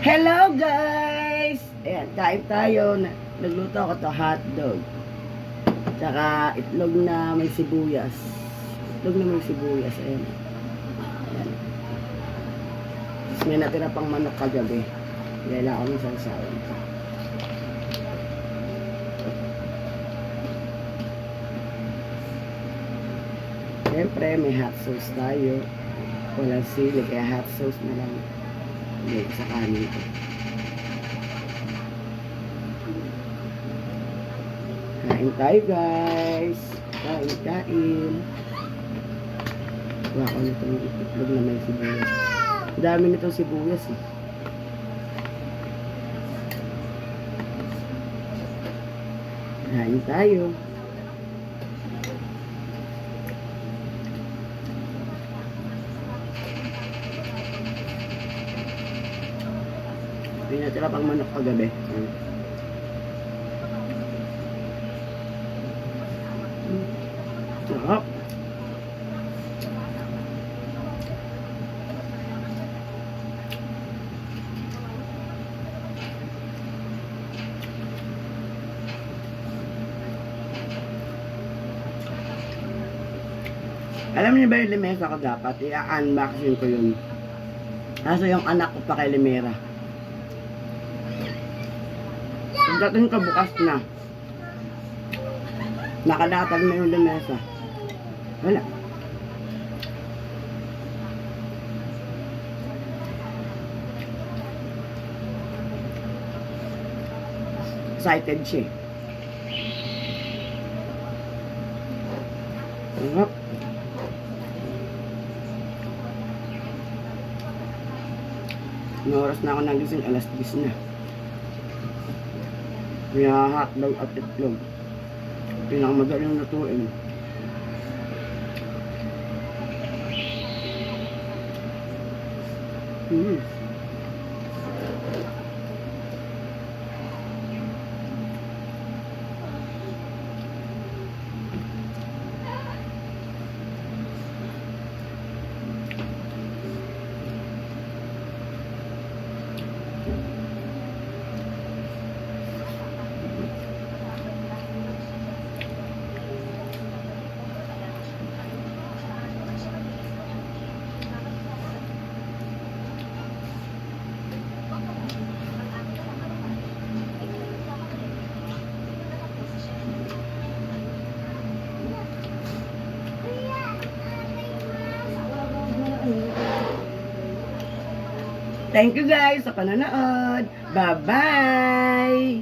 Hello guys! Ayan, kain tayo. Nagluto ako to hotdog. Tsaka itlog na may sibuyas. Itlog na may sibuyas. Ayan. Ayan. Tapos may natira pang manok kagabi. Kailangan ko ng sasawin. Siyempre, may hot sauce tayo. Walang sili, kaya hot sauce na lang. Hindi, sa kanin ko. Kain tayo guys. Kain. Kuha ko nito ng itlog na may sibuyas. Dami nitong sibuyas eh. Kain tayo. Pinatira pang manok kagabi. Sarap. Alam niyo ba yung limesa ko dapat? I-unboxing ko yun. Kaso yung anak ko pa kay Limera. Pagdating ka bukas na. Nakalatag na yung lamesa. Wala. Excited siya. Sarap. Ng oras na ako nagising, alas 10 na. Kaya hotdog at itlog. Pinakamadaling lutuin. Thank you guys sa panonood. Bye-bye!